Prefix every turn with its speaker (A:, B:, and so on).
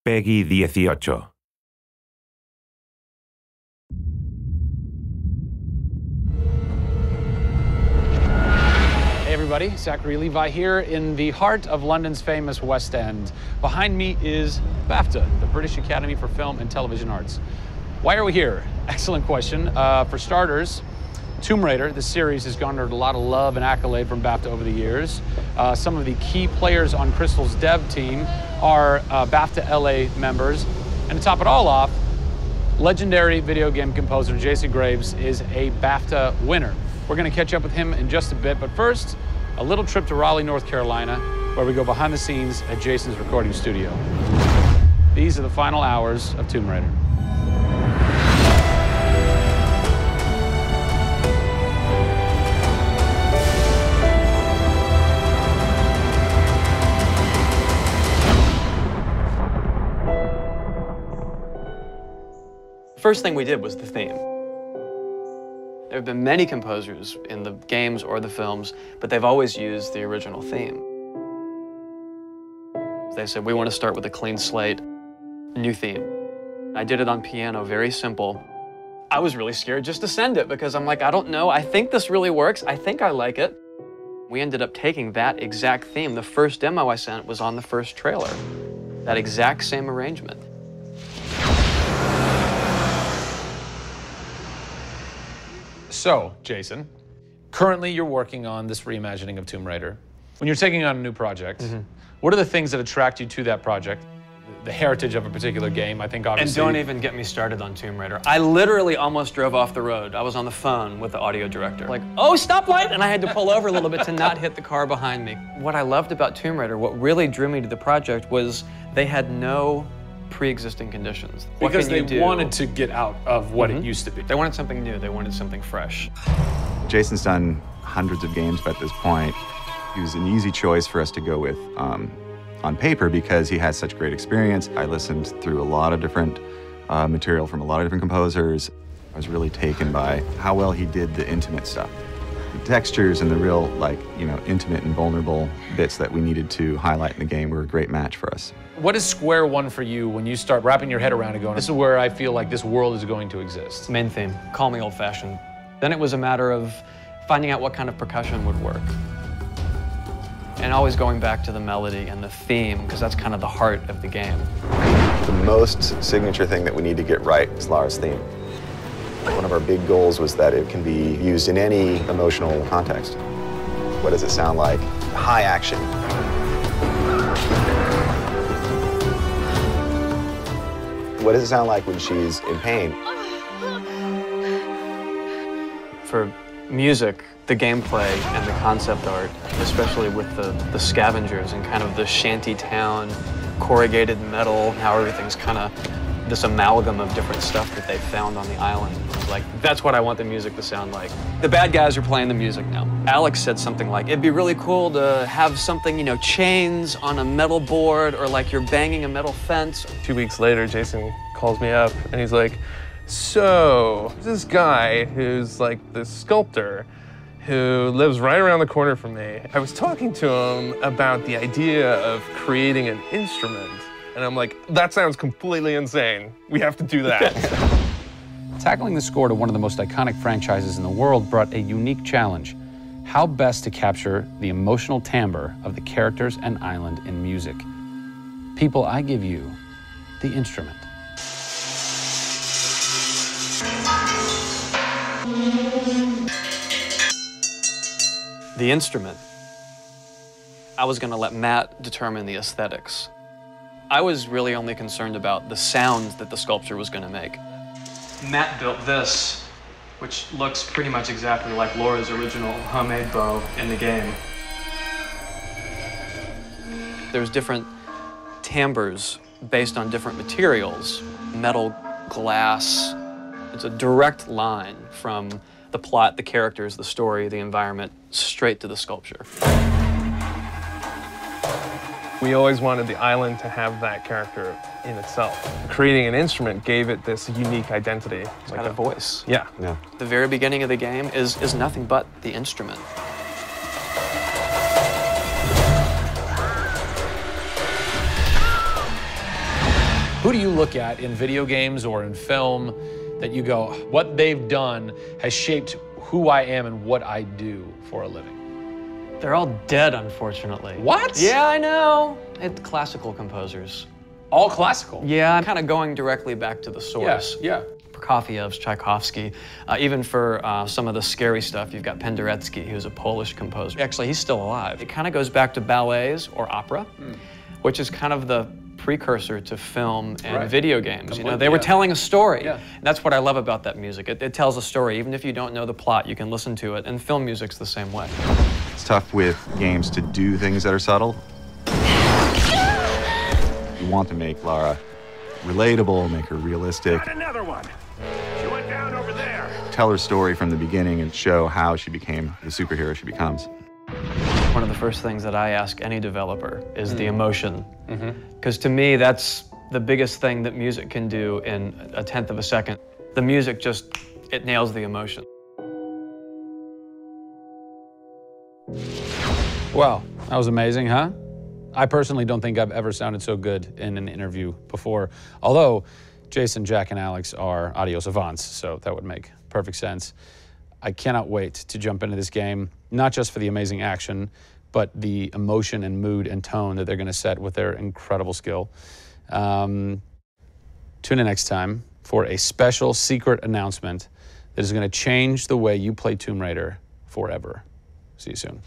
A: Peggy 18.
B: Hey everybody, Zachary Levi here in the heart of London's famous West End. Behind me is BAFTA, the British Academy for Film and Television Arts. Why are we here? Excellent question. For starters, Tomb Raider, the series, has garnered a lot of love and accolade from BAFTA over the years. Some of the key players on Crystal's dev team are BAFTA LA members. And to top it all off, legendary video game composer Jason Graves is a BAFTA winner. We're going to catch up with him in just a bit, but first, a little trip to Raleigh, North Carolina, where we go behind the scenes at Jason's recording studio. These are the final hours of Tomb Raider.
C: The first thing we did was the theme. There have been many composers in the games or the films, but they've always used the original theme. They said, we want to start with a clean slate, new theme. I did it on piano, very simple. I was really scared just to send it because I'm like, I don't know, I think this really works, I think I like it. We ended up taking that exact theme. The first demo I sent was on the first trailer. That exact same arrangement.
B: So, Jason, currently you're working on this reimagining of Tomb Raider. When you're taking on a new project, what are the things that attract you to that project? The heritage of a particular game, I think obviously.
C: And don't even get me started on Tomb Raider. I literally almost drove off the road. I was on the phone with the audio director. Like, oh, stoplight! And I had to pull over a little bit to not hit the car behind me. What I loved about Tomb Raider, what really drew me to the project was they had no pre-existing conditions.
B: Because they wanted to get out of what it used to be.
C: They wanted something new, they wanted something fresh.
D: Jason's done hundreds of games at this point. He was an easy choice for us to go with on paper because he has such great experience. I listened through a lot of different material from a lot of different composers. I was really taken by how well he did the intimate stuff. The textures and the real, intimate and vulnerable bits that we needed to highlight in the game were a great match for us.
B: What is square one for you when you start wrapping your head around it going, this is where I feel like this world is going to exist?
C: Main theme, call me old-fashioned. Then it was a matter of finding out what kind of percussion would work. And always going back to the melody and the theme, because that's kind of the heart of the game.
D: The most signature thing that we need to get right is Lara's theme. One of our big goals was that it can be used in any emotional context. What does it sound like? High action. What does it sound like when she's in pain?
C: For music, the gameplay and the concept art, especially with the scavengers and kind of the shanty town, corrugated metal, how everything's kind of this amalgam of different stuff that they found on the island. Like, that's what I want the music to sound like. The bad guys are playing the music now. Alex said something like, it'd be really cool to have something, chains on a metal board or like you're banging a metal fence.
E: 2 weeks later, Jason calls me up and he's like, so, this guy who's like this sculptor who lives right around the corner from me, I was talking to him about the idea of creating an instrument. And I'm like, that sounds completely insane. We have to do that.
B: Tackling the score to one of the most iconic franchises in the world brought a unique challenge. How best to capture the emotional timbre of the characters and island in music? People, I give you the instrument.
C: The instrument. I was gonna let Matt determine the aesthetics. I was really only concerned about the sound that the sculpture was gonna make. Matt built this, which looks pretty much exactly like Laura's original homemade bow in the game. There's different timbres based on different materials, metal, glass. It's a direct line from the plot, the characters, the story, the environment, straight to the sculpture.
E: We always wanted the island to have that character in itself. Creating an instrument gave it this unique identity.
C: It's got a voice.
E: Yeah.
C: The very beginning of the game is nothing but the instrument.
B: Who do you look at in video games or in film that you go, what they've done has shaped who I am and what I do for a living?
C: They're all dead, unfortunately.
B: What?
C: Yeah, I know. It's classical composers.
B: All classical?
C: Yeah, I'm kind of going directly back to the source.
B: Yeah.
C: Prokofiev's, Tchaikovsky. Even for some of the scary stuff, you've got Penderecki, who's a Polish composer. Actually, he's still alive. It kind of goes back to ballets or opera, which is kind of the precursor to film and video games. You know, they were telling a story.
B: Yeah.
C: And that's what I love about that music. It tells a story. Even if you don't know the plot, you can listen to it. And film music's the same way.
D: It's tough with games to do things that are subtle. You want to make Lara relatable, make her realistic.
A: Got another one. She went down over there.
D: Tell her story from the beginning and show how she became the superhero she becomes.
C: One of the first things that I ask any developer is the emotion. Because to me, that's the biggest thing that music can do in 1/10 of a second. The music just, it nails the emotion.
B: Wow, that was amazing, huh? I personally don't think I've ever sounded so good in an interview before. Although Jason, Jack, and Alex are audio savants, so that would make perfect sense. I cannot wait to jump into this game, not just for the amazing action, but the emotion and mood and tone that they're going to set with their incredible skill. Tune in next time for a special secret announcement that is going to change the way you play Tomb Raider forever. See you soon.